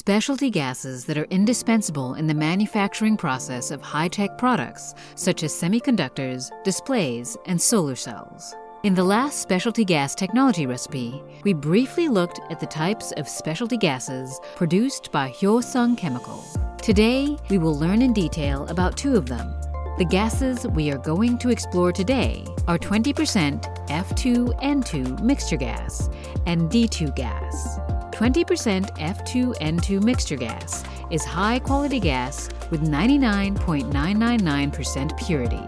specialty gases that are indispensable in the manufacturing process of high-tech products such as semiconductors, displays, and solar cells. In the last specialty gas technology recipe, we briefly looked at the types of specialty gases produced by Hyosung Chemical. Today, we will learn in detail about two of them. The gases we are going to explore today are 20% F2N2 mixture gas and D2 gas. 20% F2N2 mixture gas is high-quality gas with 99.999% purity,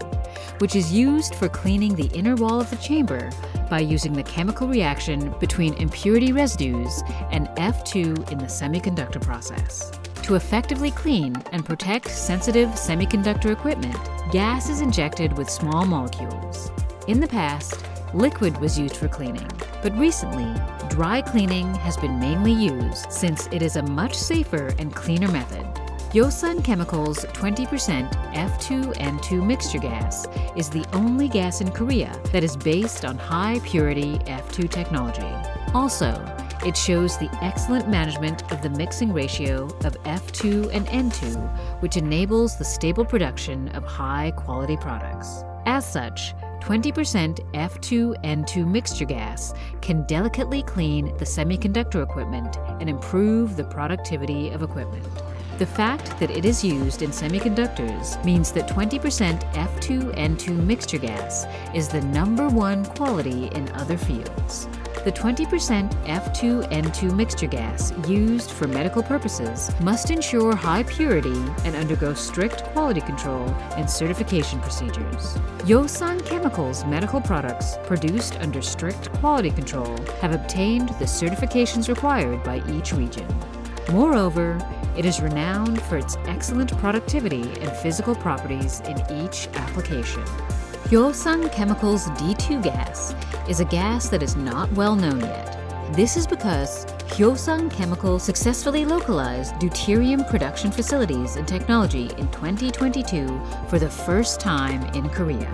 which is used for cleaning the inner wall of the chamber by using the chemical reaction between impurity residues and F2 in the semiconductor process. To effectively clean and protect sensitive semiconductor equipment, gas is injected with small molecules. In the past, liquid was used for cleaning, but recently, dry cleaning has been mainly used since it is a much safer and cleaner method. Hyosung Chemical's 20% F2N2 mixture gas is the only gas in Korea that is based on high-purity F2 technology. Also, it shows the excellent management of the mixing ratio of F2 and N2, which enables the stable production of high-quality products. As such, 20% F2N2 mixture gas can delicately clean the semiconductor equipment and improve the productivity of equipment. The fact that it is used in semiconductors means that 20% F2N2 mixture gas is the #1 quality in other fields. The 20% F2N2 mixture gas used for medical purposes must ensure high purity and undergo strict quality control and certification procedures. Hyosung Chemical's medical products produced under strict quality control have obtained the certifications required by each region. Moreover, it is renowned for its excellent productivity and physical properties in each application. Hyosung Chemical's D2 gas is a gas that is not well known yet. This is because Hyosung Chemical successfully localized deuterium production facilities and technology in 2022 for the first time in Korea.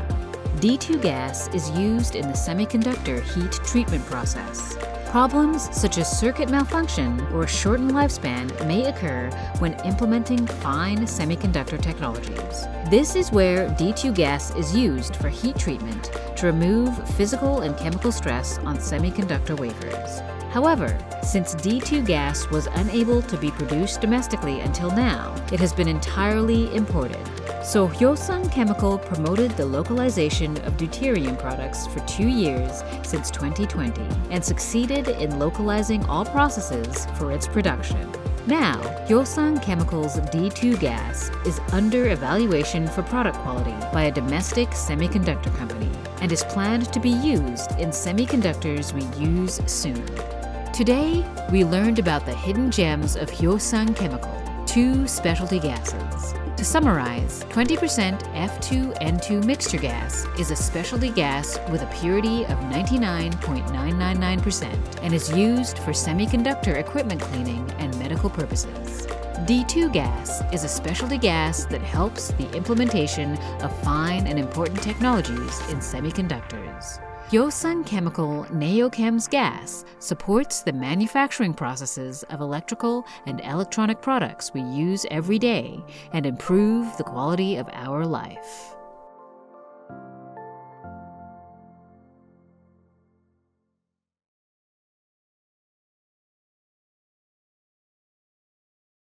D2 gas is used in the semiconductor heat treatment process. Problems such as circuit malfunction or shortened lifespan may occur when implementing fine semiconductor technologies. This is where D2 gas is used for heat treatment to remove physical and chemical stress on semiconductor wafers. However, since D2 gas was unable to be produced domestically until now, it has been entirely imported. So Hyosung Chemical promoted the localization of deuterium products for 2 years since 2020 and succeeded in localizing all processes for its production. Now, Hyosung Chemical's D2 gas is under evaluation for product quality by a domestic semiconductor company and is planned to be used in semiconductors we use soon. Today, we learned about the hidden gems of Hyosung Chemical, 2 specialty gases. To summarize, 20% F2N2 mixture gas is a specialty gas with a purity of 99.999% and is used for semiconductor equipment cleaning and medical purposes. D2 gas is a specialty gas that helps the implementation of fine and important technologies in semiconductors. Hyosung Chemical Neochem's gas supports the manufacturing processes of electrical and electronic products we use every day and improve the quality of our life.